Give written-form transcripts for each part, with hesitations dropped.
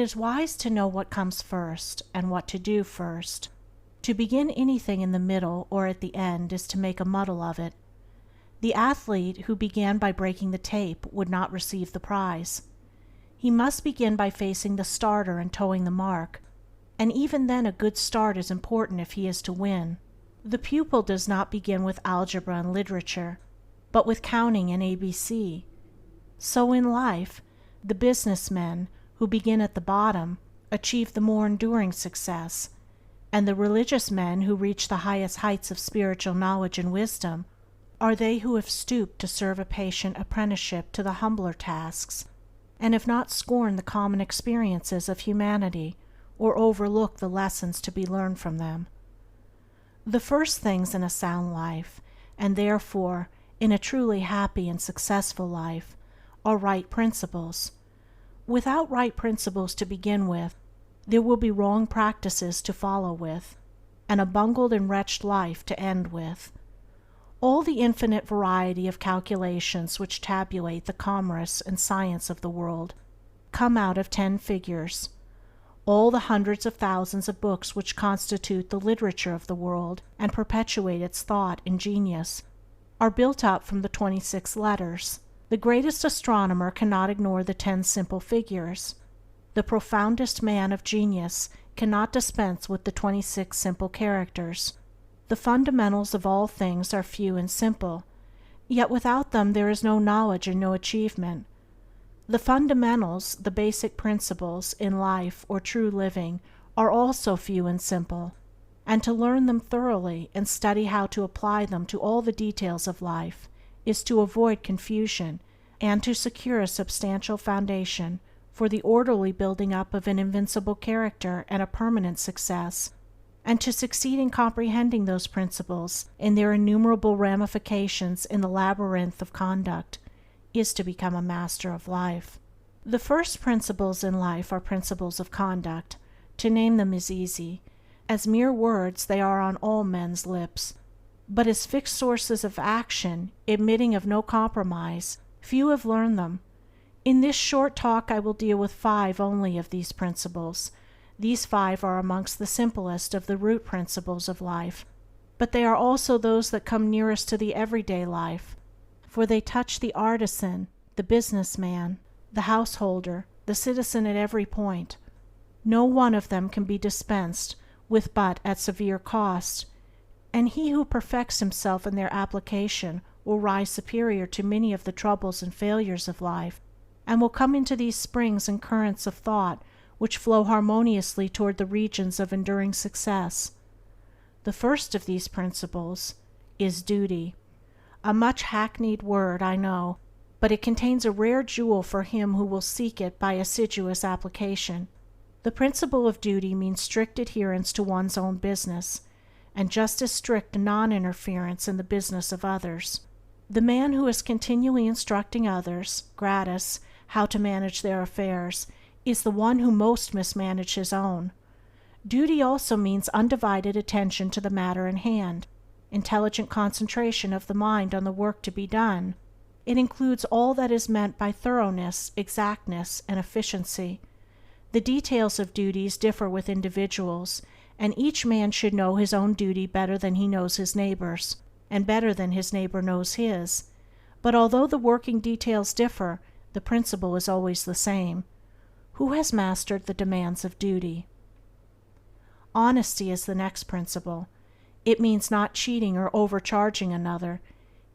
is wise to know what comes first and what to do first. To begin anything in the middle or at the end is to make a muddle of it. The athlete who began by breaking the tape would not receive the prize. He must begin by facing the starter and toeing the mark, and even then a good start is important if he is to win. The pupil does not begin with algebra and literature, but with counting and ABC. So in life, the businessmen who begin at the bottom achieve the more enduring success, and the religious men who reach the highest heights of spiritual knowledge and wisdom are they who have stooped to serve a patient apprenticeship to the humbler tasks, and have not scorned the common experiences of humanity or overlooked the lessons to be learned from them. The first things in a sound life, and therefore in a truly happy and successful life, are right principles. Without right principles to begin with, there will be wrong practices to follow with, and a bungled and wretched life to end with. All the infinite variety of calculations which tabulate the commerce and science of the world come out of 10 figures. All the hundreds of thousands of books which constitute the literature of the world and perpetuate its thought and genius are built up from the 26 letters. The greatest astronomer cannot ignore the 10 simple figures. The profoundest man of genius cannot dispense with the 26 simple characters. The fundamentals of all things are few and simple, yet without them there is no knowledge and no achievement. The fundamentals, the basic principles, in life or true living are also few and simple, and to learn them thoroughly and study how to apply them to all the details of life is to avoid confusion and to secure a substantial foundation for the orderly building up of an invincible character and a permanent success, and to succeed in comprehending those principles in their innumerable ramifications in the labyrinth of conduct is to become a master of life. The first principles in life are principles of conduct. To name them is easy. As mere words they are on all men's lips, but as fixed sources of action, admitting of no compromise, few have learned them. In this short talk I will deal with 5 only of these principles. These 5 are amongst the simplest of the root principles of life, but they are also those that come nearest to the everyday life, for they touch the artisan, the businessman, the householder, the citizen at every point. No one of them can be dispensed with but at severe cost, and he who perfects himself in their application will rise superior to many of the troubles and failures of life, and will come into these springs and currents of thought which flow harmoniously toward the regions of enduring success. The first of these principles is duty. A much hackneyed word, I know, but it contains a rare jewel for him who will seek it by assiduous application. The principle of duty means strict adherence to one's own business, and just as strict non-interference in the business of others. The man who is continually instructing others, gratis, how to manage their affairs, is the one who most mismanages his own. Duty also means undivided attention to the matter in hand, intelligent concentration of the mind on the work to be done. It includes all that is meant by thoroughness, exactness, and efficiency. The details of duties differ with individuals, and each man should know his own duty better than he knows his neighbor's, and better than his neighbor knows his. But although the working details differ, the principle is always the same. Who has mastered the demands of duty? Honesty is the next principle. It means not cheating or overcharging another.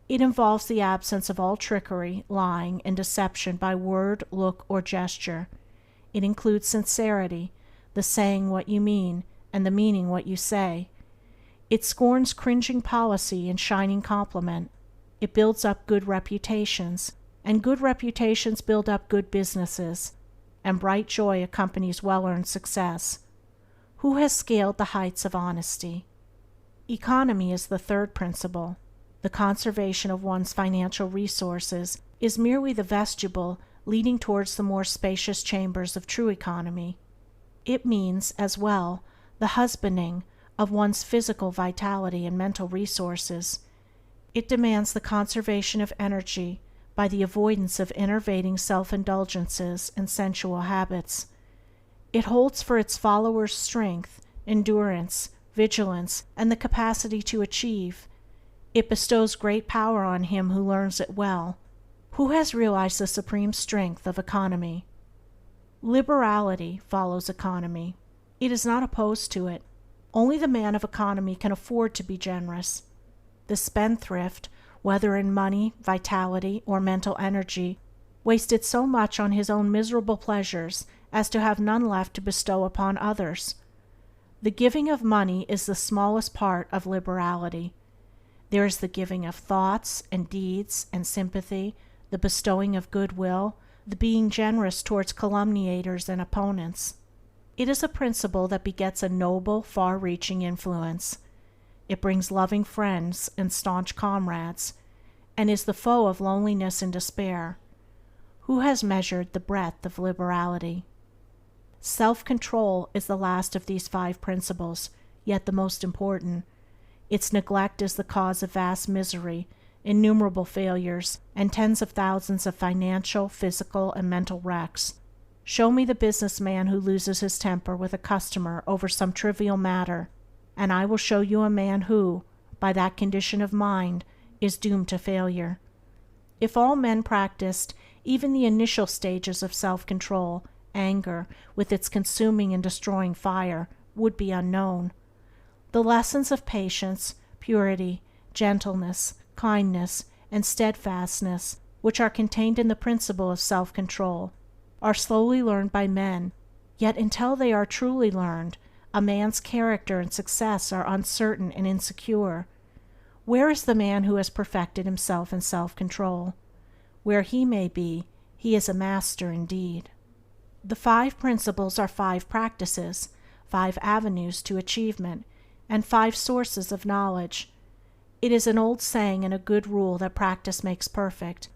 It involves the absence of all trickery, lying, and deception by word, look, or gesture. It includes sincerity, the saying what you mean, and the meaning what you say. It scorns cringing policy and shining compliment. It builds up good reputations, and good reputations build up good businesses, and bright joy accompanies well-earned success. Who has scaled the heights of honesty? Economy is the third principle. The conservation of one's financial resources is merely the vestibule leading towards the more spacious chambers of true economy. It means, as well, the husbanding of one's physical vitality and mental resources. It demands the conservation of energy by the avoidance of enervating self-indulgences and sensual habits. It holds for its followers strength, endurance, vigilance, and the capacity to achieve. It bestows great power on him who learns it well. Who has realized the supreme strength of economy? Liberality follows economy. It is not opposed to it. Only the man of economy can afford to be generous. The spendthrift, whether in money, vitality, or mental energy, wasted so much on his own miserable pleasures as to have none left to bestow upon others. The giving of money is the smallest part of liberality. There is the giving of thoughts and deeds and sympathy, the bestowing of goodwill, the being generous towards calumniators and opponents. It is a principle that begets a noble, far-reaching influence. It brings loving friends and staunch comrades, and is the foe of loneliness and despair. Who has measured the breadth of liberality? Self-control is the last of these 5 principles, yet the most important. Its neglect is the cause of vast misery, innumerable failures, and tens of thousands of financial, physical, and mental wrecks. Show me the businessman who loses his temper with a customer over some trivial matter, and I will show you a man who, by that condition of mind, is doomed to failure. If all men practiced even the initial stages of self-control, anger, with its consuming and destroying fire, would be unknown. The lessons of patience, purity, gentleness, kindness, and steadfastness, which are contained in the principle of self-control, are slowly learned by men, yet until they are truly learned, a man's character and success are uncertain and insecure. Where is the man who has perfected himself in self-control? Where he may be, he is a master indeed. The 5 principles are 5 practices, 5 avenues to achievement, and 5 sources of knowledge. It is an old saying and a good rule that practice makes perfect,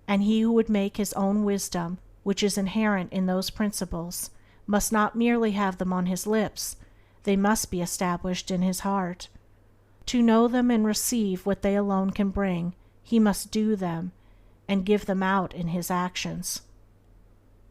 and he who would make his own wisdom, which is inherent in those principles, must not merely have them on his lips, they must be established in his heart. To know them and receive what they alone can bring, he must do them, and give them out in his actions.